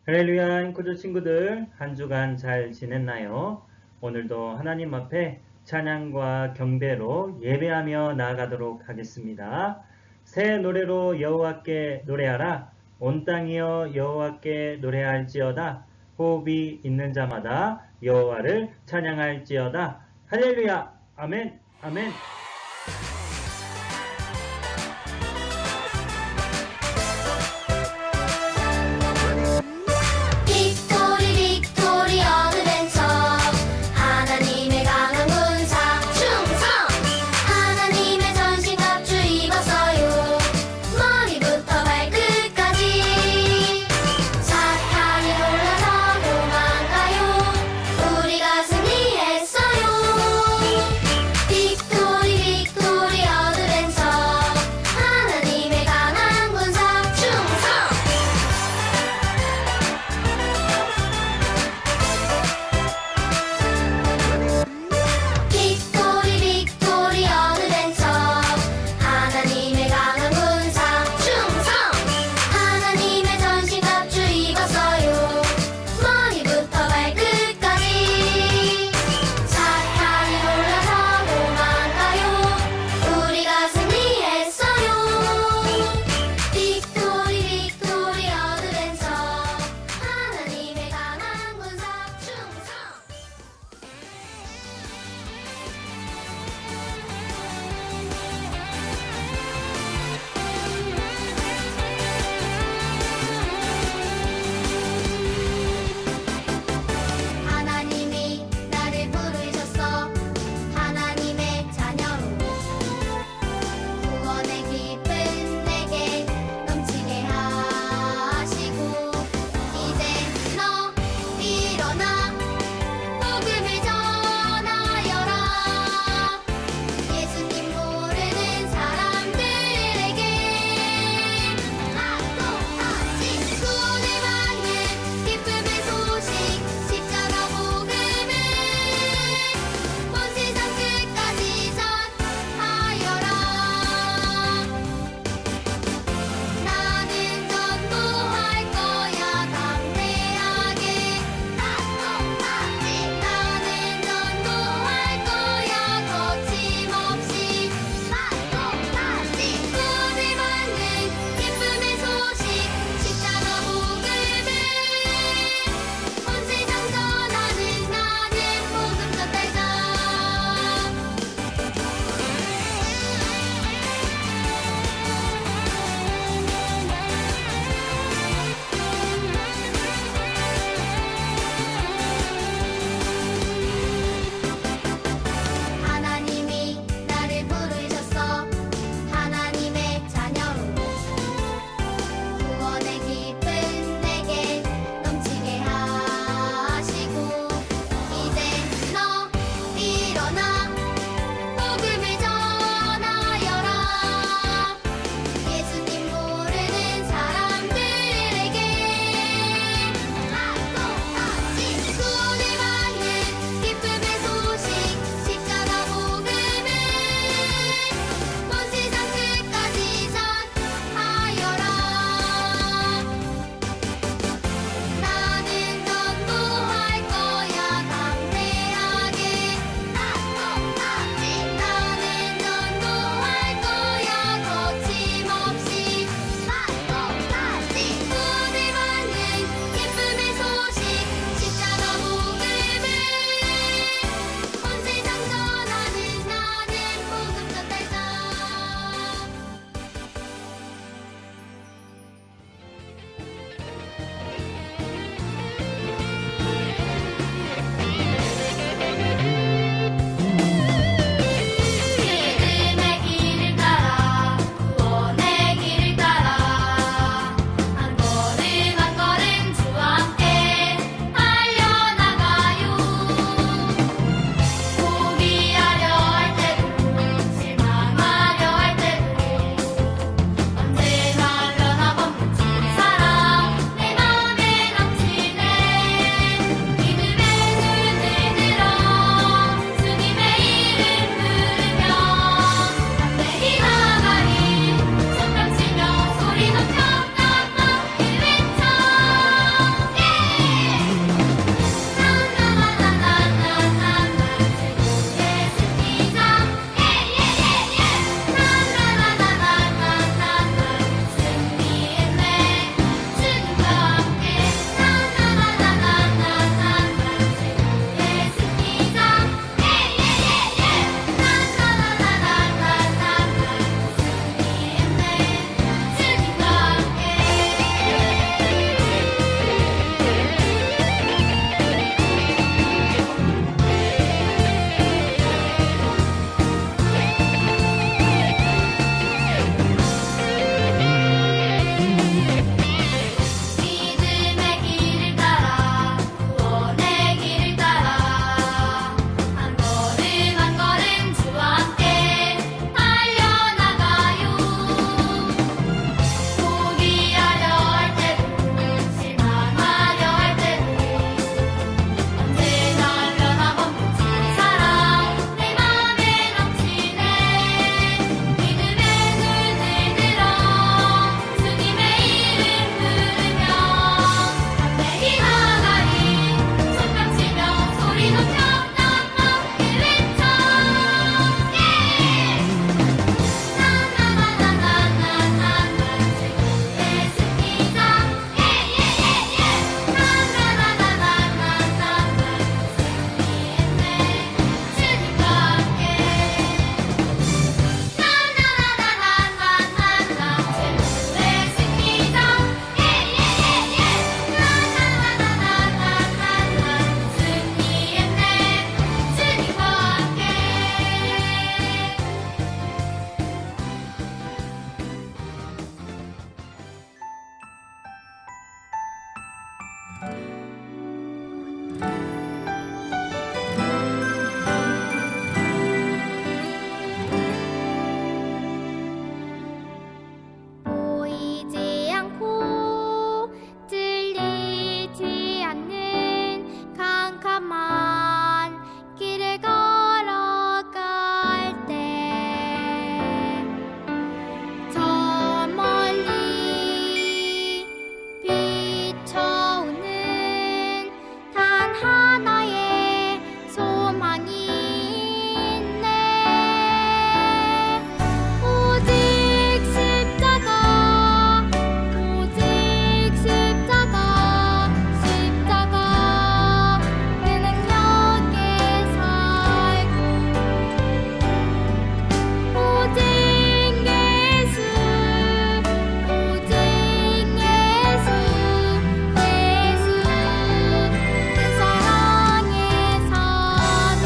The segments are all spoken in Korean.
할렐루야, 인코조 친구들, 한 주간 잘 지냈나요? 오늘도 하나님 앞에 찬양과 경배로 예배하며 나아가도록 하겠습니다. 새 노래로 여호와께 노래하라. 온 땅이여 여호와께 노래할지어다. 호흡이 있는 자마다 여호와를 찬양할지어다. 할렐루야, 아멘, 아멘. 빅토리 빅토리 어드벤처 하나님의 강한 군사 충성 하나님의 전신갑주 입었어요 머리부터 발끝까지 사탄이 놀라서 도망가요 우리가 승리했어요 빅토리 보이지 않고 들리지 않는 캄캄한 길을 걸어갈 때 저 멀리 비춰오는 단 하나의 소망이 있네. 오직 십자가, 오직 십자가, 십자가 그 능력에 살고 오직 예수, 오직 예수, 예수 그 사랑에 사네.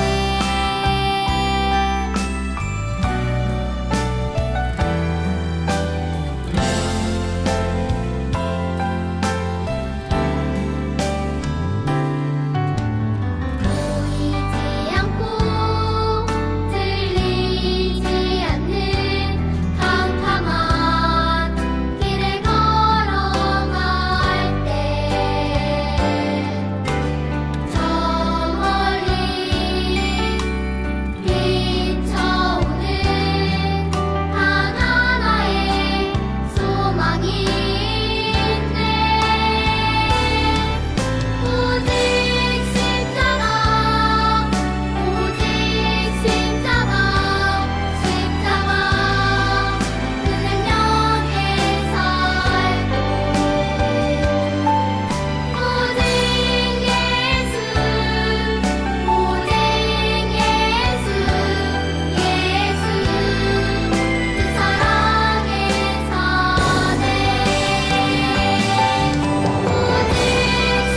보이지 않고 들리지 않는 캄캄한 길을 걸어갈 때 저 멀리 비춰오는 단 하나의 소망이 있네. 오직 십자가, 오직 십자가, 십자가 그 능력에 살고 오직 예수, 오직 예수, 예수 그 사랑에 사네. 오직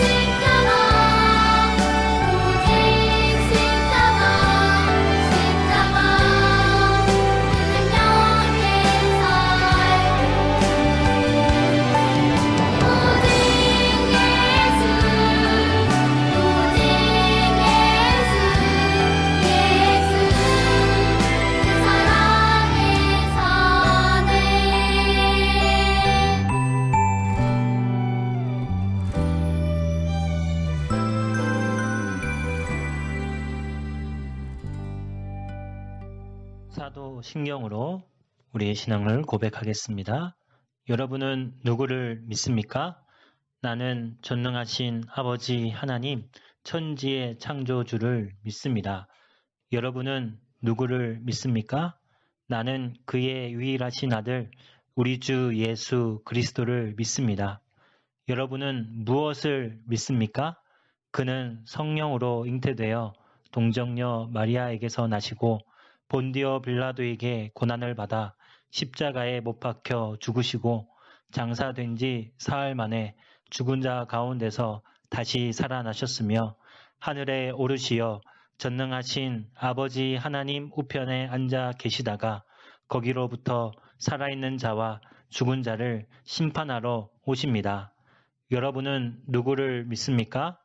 십자가, 오직 십자가, 십자가 그 능력에 살고 오직 예수, 오직 예수, 예수 그 사랑에 사네. 사도 신경으로 우리의 신앙을 고백하겠습니다. 여러분은 누구를 믿습니까? 나는 전능하신 아버지 하나님, 천지의 창조주를 믿습니다. 여러분은 누구를 믿습니까? 나는 그의 유일하신 아들, 우리 주 예수 그리스도를 믿습니다. 여러분은 무엇을 믿습니까? 그는 성령으로 잉태되어 동정녀 마리아에게서 나시고 본디오 빌라도에게 고난을 받아 십자가에 못 박혀 죽으시고 장사된 지 사흘 만에 죽은 자 가운데서 다시 살아나셨으며 하늘에 오르시어 전능하신 아버지 하나님 우편에 앉아 계시다가 거기로부터 살아있는 자와 죽은 자를 심판하러 오십니다. 여러분은 누구를 믿습니까?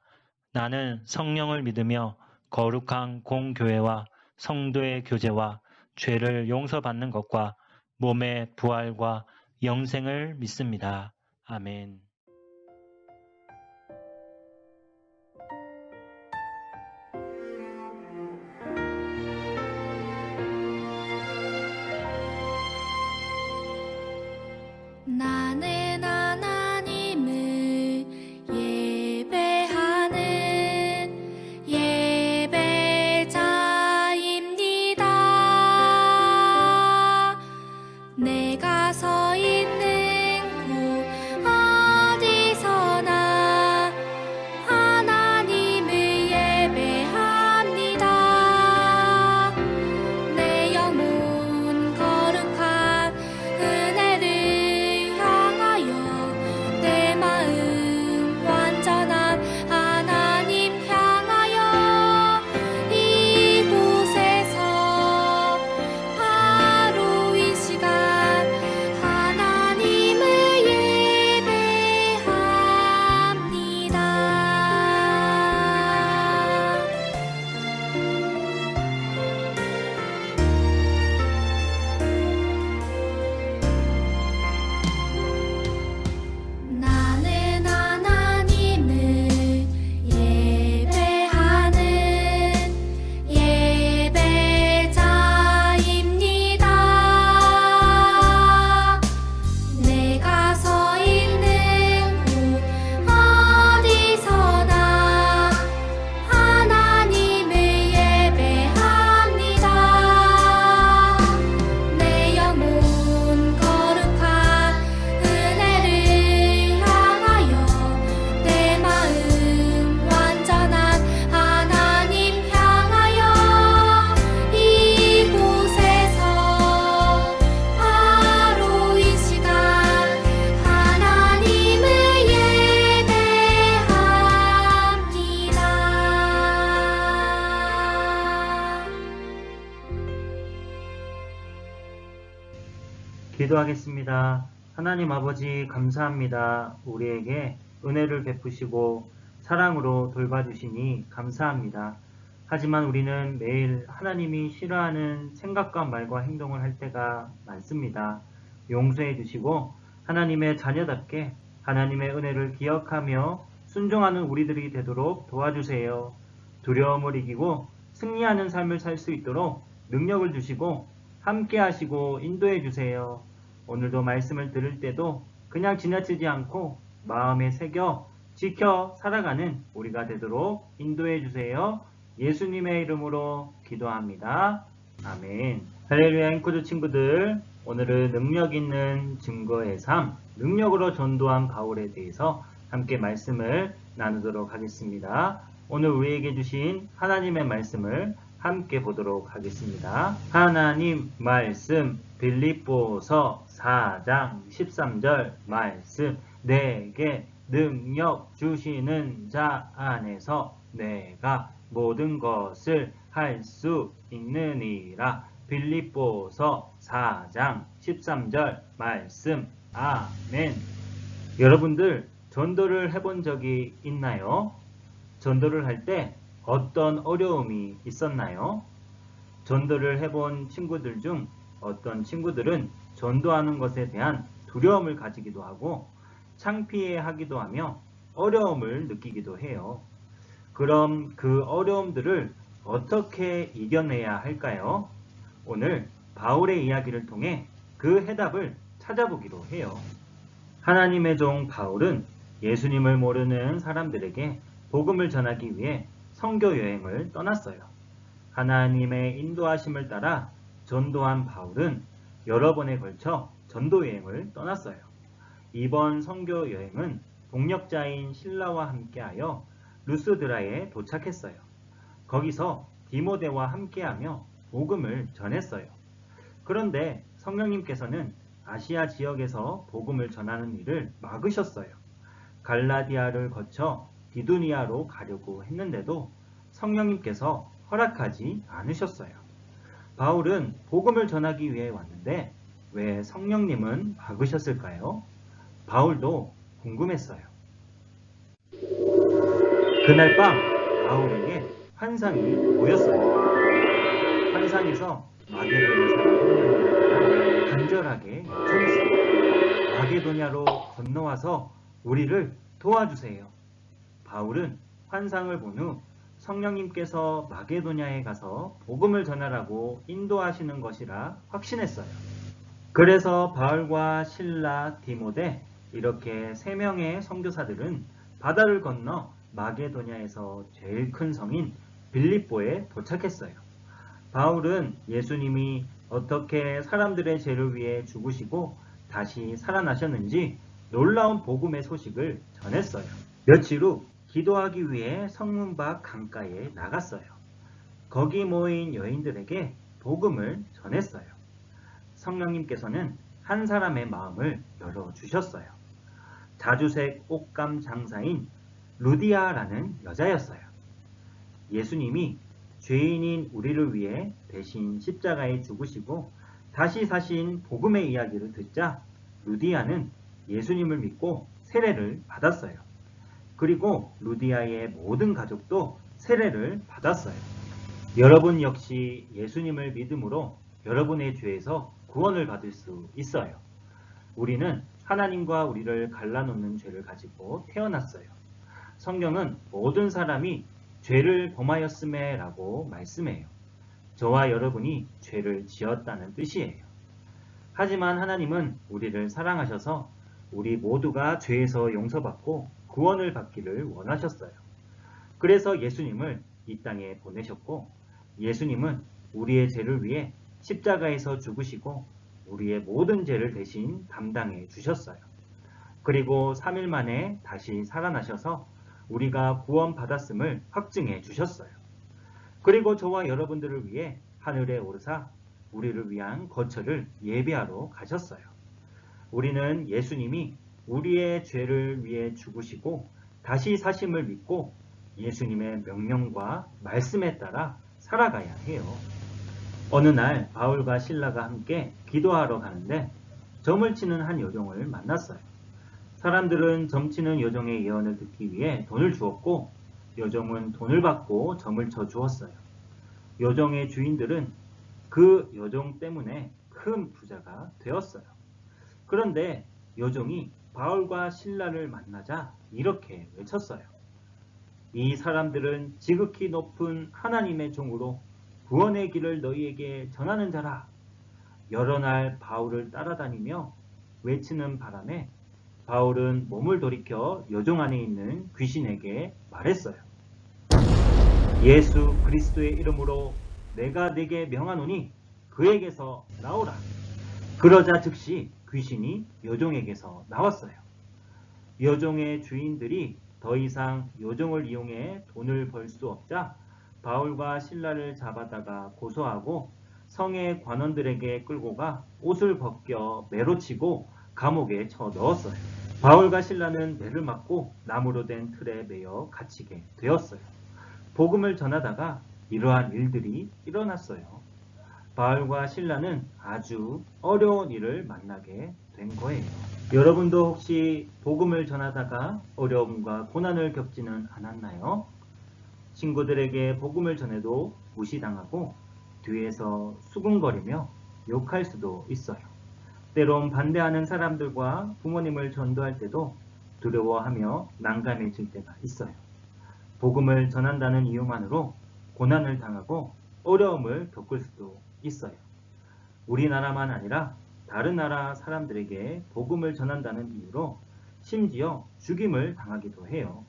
나는 성령을 믿으며 거룩한 공교회와 성도의 교제와 죄를 용서받는 것과 몸의 부활과 영생을 믿습니다. 아멘. 나는 하나님을 예배하는 예배자입니다. 내가 서 있는 곳 기도하겠습니다. 하나님 아버지 감사합니다. 우리에게 은혜를 베푸시고 사랑으로 돌봐주시니 감사합니다. 하지만 우리는 매일 하나님이 싫어하는 생각과 말과 행동을 할 때가 많습니다. 용서해 주시고 하나님의 자녀답게 하나님의 은혜를 기억하며 순종하는 우리들이 되도록 도와주세요. 두려움을 이기고 승리하는 삶을 살 수 있도록 능력을 주시고 함께 하시고 인도해 주세요. 오늘도 말씀을 들을 때도 그냥 지나치지 않고 마음에 새겨 지켜 살아가는 우리가 되도록 인도해 주세요. 예수님의 이름으로 기도합니다. 아멘. 할렐루야 인코드 친구들, 오늘은 능력 있는 증거의 삶, 능력으로 전도한 바울에 대해서 함께 말씀을 나누도록 하겠습니다. 오늘 우리에게 주신 하나님의 말씀을 함께 보도록 하겠습니다. 하나님 말씀 빌립보서 4장 13절 말씀, 내게 능력 주시는 자 안에서 내가 모든 것을 할 수 있느니라. 빌립보서 4장 13절 말씀. 아멘. 여러분들 전도를 해본 적이 있나요? 전도를 할 때 어떤 어려움이 있었나요? 전도를 해본 친구들 중 어떤 친구들은 전도하는 것에 대한 두려움을 가지기도 하고 창피해하기도 하며 어려움을 느끼기도 해요. 그럼 그 어려움들을 어떻게 이겨내야 할까요? 오늘 바울의 이야기를 통해 그 해답을 찾아보기로 해요. 하나님의 종 바울은 예수님을 모르는 사람들에게 복음을 전하기 위해 선교 여행을 떠났어요. 하나님의 인도하심을 따라 전도한 바울은 여러 번에 걸쳐 전도 여행을 떠났어요. 이번 선교 여행은 동역자인 실라와 함께하여 루스드라에 도착했어요. 거기서 디모데와 함께하며 복음을 전했어요. 그런데 성령님께서는 아시아 지역에서 복음을 전하는 일을 막으셨어요. 갈라디아를 거쳐 비두니아로 가려고 했는데도 성령님께서 허락하지 않으셨어요. 바울은 복음을 전하기 위해 왔는데 왜 성령님은 막으셨을까요? 바울도 궁금했어요. 그날 밤 바울에게 환상이 보였어요. 환상에서 마게도냐 사람 간절하게 요청했어요. 마게도냐로 건너와서 우리를 도와주세요. 바울은 환상을 본 후 성령님께서 마게도냐에 가서 복음을 전하라고 인도하시는 것이라 확신했어요. 그래서 바울과 실라, 디모데 이렇게 3명의 선교사들은 바다를 건너 마게도냐에서 제일 큰 성인 빌립보에 도착했어요. 바울은 예수님이 어떻게 사람들의 죄를 위해 죽으시고 다시 살아나셨는지 놀라운 복음의 소식을 전했어요. 며칠 후 기도하기 위해 성문 밖 강가에 나갔어요. 거기 모인 여인들에게 복음을 전했어요. 성령님께서는 한 사람의 마음을 열어주셨어요. 자주색 옷감 장사인 루디아라는 여자였어요. 예수님이 죄인인 우리를 위해 대신 십자가에 죽으시고 다시 사신 복음의 이야기를 듣자 루디아는 예수님을 믿고 세례를 받았어요. 그리고 루디아의 모든 가족도 세례를 받았어요. 여러분 역시 예수님을 믿음으로 여러분의 죄에서 구원을 받을 수 있어요. 우리는 하나님과 우리를 갈라놓는 죄를 가지고 태어났어요. 성경은 모든 사람이 죄를 범하였음에 라고 말씀해요. 저와 여러분이 죄를 지었다는 뜻이에요. 하지만 하나님은 우리를 사랑하셔서 우리 모두가 죄에서 용서받고 구원을 받기를 원하셨어요. 그래서 예수님을 이 땅에 보내셨고 예수님은 우리의 죄를 위해 십자가에서 죽으시고 우리의 모든 죄를 대신 담당해 주셨어요. 그리고 3일 만에 다시 살아나셔서 우리가 구원받았음을 확증해 주셨어요. 그리고 저와 여러분들을 위해 하늘에 오르사 우리를 위한 거처를 예비하러 가셨어요. 우리는 예수님이 우리의 죄를 위해 죽으시고 다시 사심을 믿고 예수님의 명령과 말씀에 따라 살아가야 해요. 어느 날 바울과 실라가 함께 기도하러 가는데 점을 치는 한 여종을 만났어요. 사람들은 점치는 여종의 예언을 듣기 위해 돈을 주었고 여종은 돈을 받고 점을 쳐 주었어요. 여종의 주인들은 그 여종 때문에 큰 부자가 되었어요. 그런데 여종이 바울과 실라를 만나자 이렇게 외쳤어요. 이 사람들은 지극히 높은 하나님의 종으로 구원의 길을 너희에게 전하는 자라. 여러 날 바울을 따라다니며 외치는 바람에 바울은 몸을 돌이켜 여종 안에 있는 귀신에게 말했어요. 예수 그리스도의 이름으로 내가 네게 명하노니 그에게서 나오라. 그러자 즉시 귀신이 여종에게서 나왔어요. 여종의 주인들이 더 이상 여종을 이용해 돈을 벌 수 없자 바울과 실라를 잡아다가 고소하고 성의 관원들에게 끌고 가 옷을 벗겨 매로 치고 감옥에 쳐 넣었어요. 바울과 실라는 매를 맞고 나무로 된 틀에 매여 갇히게 되었어요. 복음을 전하다가 이러한 일들이 일어났어요. 바울과 실라는 아주 어려운 일을 만나게 된 거예요. 여러분도 혹시 복음을 전하다가 어려움과 고난을 겪지는 않았나요? 친구들에게 복음을 전해도 무시당하고 뒤에서 수군거리며 욕할 수도 있어요. 때론 반대하는 사람들과 부모님을 전도할 때도 두려워하며 난감해질 때가 있어요. 복음을 전한다는 이유만으로 고난을 당하고 어려움을 겪을 수도 있어요. 우리나라만 아니라 다른 나라 사람들에게 복음을 전한다는 이유로 심지어 죽임을 당하기도 해요.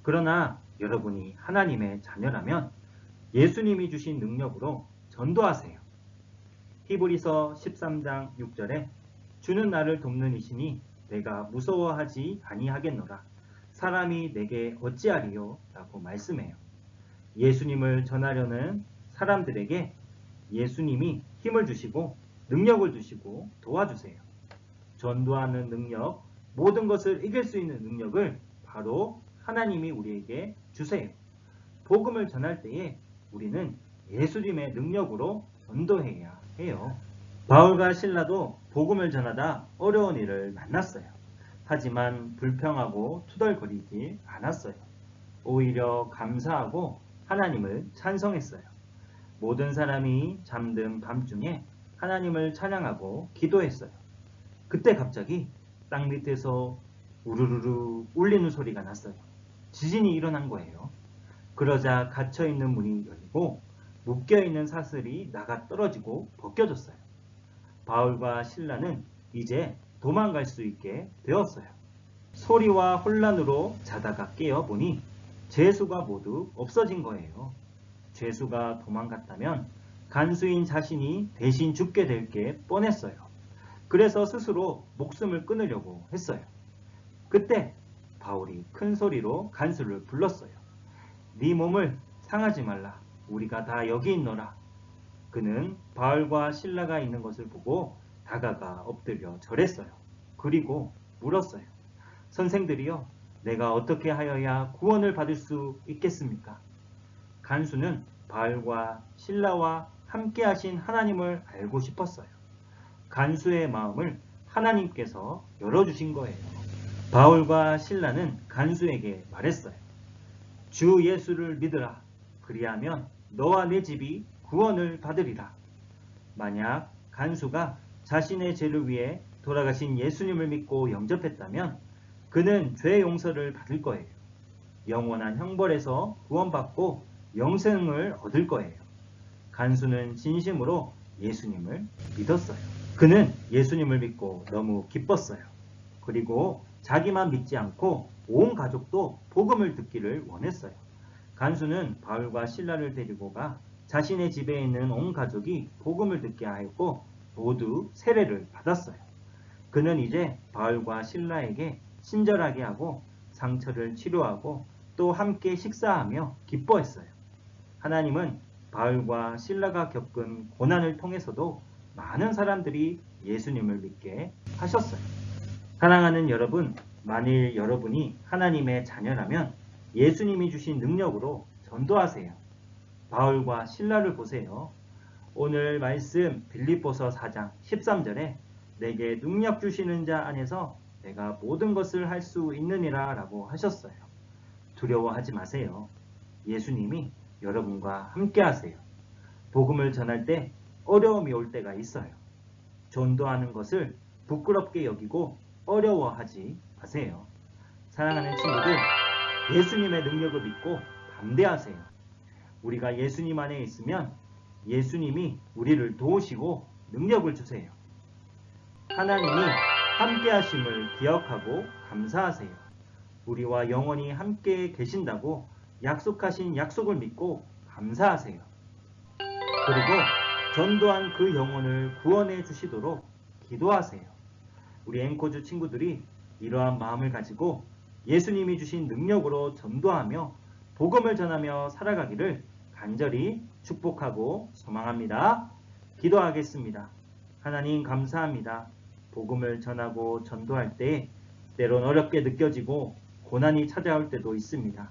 그러나 여러분이 하나님의 자녀라면 예수님이 주신 능력으로 전도하세요. 히브리서 13장 6절에 주는 나를 돕는 이시니 내가 무서워하지 아니하겠노라. 사람이 내게 어찌하리요? 라고 말씀해요. 예수님을 전하려는 사람들에게 예수님이 힘을 주시고 능력을 주시고 도와주세요. 전도하는 능력, 모든 것을 이길 수 있는 능력을 바로 하나님이 우리에게 주세요. 복음을 전할 때에 우리는 예수님의 능력으로 전도해야 해요. 바울과 실라도 복음을 전하다 어려운 일을 만났어요. 하지만 불평하고 투덜거리지 않았어요. 오히려 감사하고 하나님을 찬송했어요. 모든 사람이 잠든 밤중에 하나님을 찬양하고 기도했어요. 그때 갑자기 땅 밑에서 우르르르 울리는 소리가 났어요. 지진이 일어난 거예요. 그러자 갇혀있는 문이 열리고 묶여있는 사슬이 나가 떨어지고 벗겨졌어요. 바울과 실라는 이제 도망갈 수 있게 되었어요. 소리와 혼란으로 자다가 깨어보니 죄수가 모두 없어진 거예요. 죄수가 도망갔다면 간수인 자신이 대신 죽게 될 게 뻔했어요. 그래서 스스로 목숨을 끊으려고 했어요. 그때 바울이 큰 소리로 간수를 불렀어요. 네 몸을 상하지 말라. 우리가 다 여기 있노라. 그는 바울과 실라가 있는 것을 보고 다가가 엎드려 절했어요. 그리고 물었어요. 선생들이여, 내가 어떻게 하여야 구원을 받을 수 있겠습니까? 간수는 바울과 실라와 함께 하신 하나님을 알고 싶었어요. 간수의 마음을 하나님께서 열어주신 거예요. 바울과 실라는 간수에게 말했어요. 주 예수를 믿으라. 그리하면 너와 내 집이 구원을 받으리라. 만약 간수가 자신의 죄를 위해 돌아가신 예수님을 믿고 영접했다면 그는 죄 용서를 받을 거예요. 영원한 형벌에서 구원받고 영생을 얻을 거예요. 간수는 진심으로 예수님을 믿었어요. 그는 예수님을 믿고 너무 기뻤어요. 그리고 자기만 믿지 않고 온 가족도 복음을 듣기를 원했어요. 간수는 바울과 실라를 데리고 가 자신의 집에 있는 온 가족이 복음을 듣게 하였고 모두 세례를 받았어요. 그는 이제 바울과 실라에게 친절하게 하고 상처를 치료하고 또 함께 식사하며 기뻐했어요. 하나님은 바울과 실라가 겪은 고난을 통해서도 많은 사람들이 예수님을 믿게 하셨어요. 사랑하는 여러분, 만일 여러분이 하나님의 자녀라면 예수님이 주신 능력으로 전도하세요. 바울과 실라를 보세요. 오늘 말씀 빌립보서 4장 13절에 내게 능력 주시는 자 안에서 내가 모든 것을 할 수 있느니라 라고 하셨어요. 두려워하지 마세요. 예수님이 여러분과 함께 하세요. 복음을 전할 때 어려움이 올 때가 있어요. 전도하는 것을 부끄럽게 여기고 어려워하지 마세요. 사랑하는 친구들, 예수님의 능력을 믿고 담대하세요. 우리가 예수님 안에 있으면 예수님이 우리를 도우시고 능력을 주세요. 하나님이 함께 하심을 기억하고 감사하세요. 우리와 영원히 함께 계신다고 약속하신 약속을 믿고 감사하세요. 그리고 전도한 그 영혼을 구원해 주시도록 기도하세요. 우리 앵커주 친구들이 이러한 마음을 가지고 예수님이 주신 능력으로 전도하며 복음을 전하며 살아가기를 간절히 축복하고 소망합니다. 기도하겠습니다. 하나님 감사합니다. 복음을 전하고 전도할 때 때론 어렵게 느껴지고 고난이 찾아올 때도 있습니다.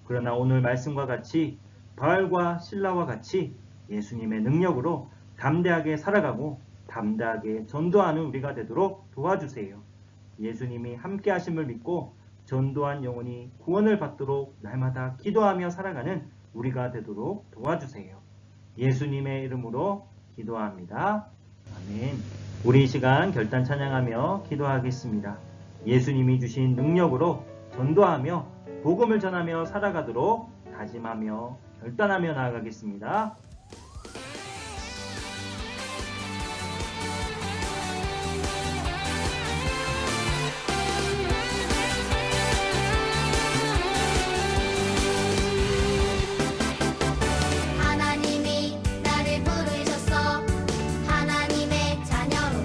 그러나 오늘 말씀과 같이 바알과 실라와 같이 예수님의 능력으로 담대하게 살아가고 담대하게 전도하는 우리가 되도록 도와주세요. 예수님이 함께 하심을 믿고 전도한 영혼이 구원을 받도록 날마다 기도하며 살아가는 우리가 되도록 도와주세요. 예수님의 이름으로 기도합니다. 아멘. 우리 이 시간 결단 찬양하며 기도하겠습니다. 예수님이 주신 능력으로 전도하며 복음을 전하며 살아가도록 다짐하며 결단하며 나아가겠습니다. 하나님이 나를 부르셨어 하나님의 자녀로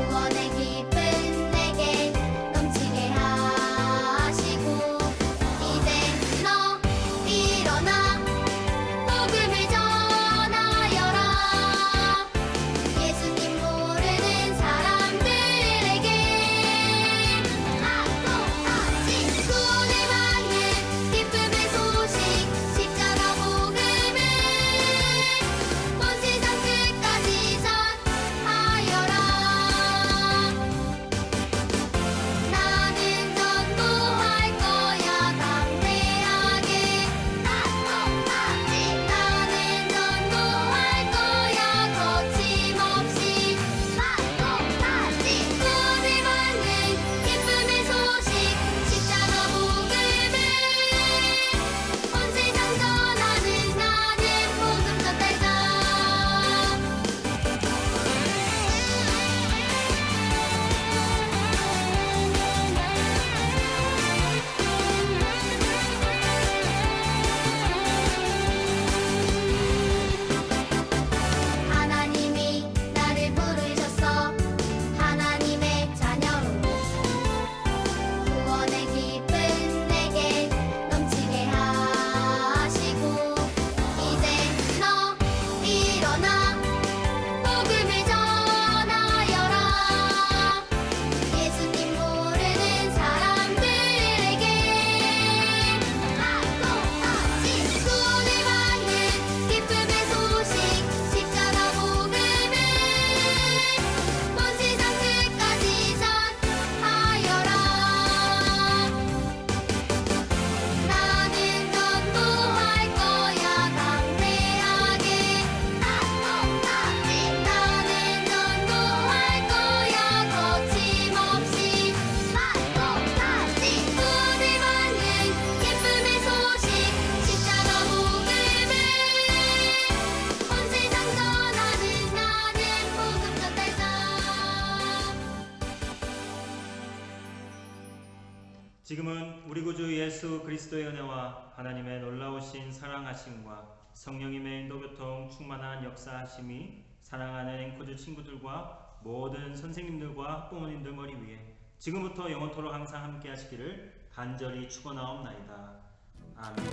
구원의 기쁨 내게 넘치게 하시고 이제 너 일어나 복음을 전하여라 예수님 모르는 사람들에게 같이 구원을 받는 기쁨의 소식 십자가 복음을 온 세상 끝까지 전하여라 나는 전도할 거야 담대하게 나는 전도할 거야 거침없이 구원을 받는 기쁨의 소식 십자가 복음을 온 세상 전하는 나는 복음 전달자 하나님이 나를 부르셨어 하나님의 자녀로 구원의 기쁨 내게 넘치게 하시고 이제 너 일어나 복음을 전하여라 예수님 모르는 사람들에게 같이 구원을 받는 기쁨의 소식 십자가 복음을 온 세상 끝까지 전하여라 나는 전도할 거야 담대하게 나는 전도할 거야 거침없이 구원을 받는 기쁨의 소식 십자가 복음을 온 세상 전하는 나는 복음 전달자 지금은 우리 구주 예수 그리스도의 은혜와 하나님의 놀라우신 사랑하심과 성령님의 인도교통 충만한 역사하심이 사랑하는 앵커주 친구들과 모든 선생님들과 학부모님들 머리 위에 지금부터 영원토록 항상 함께 하시기를 간절히 축원하옵나이다. 아멘.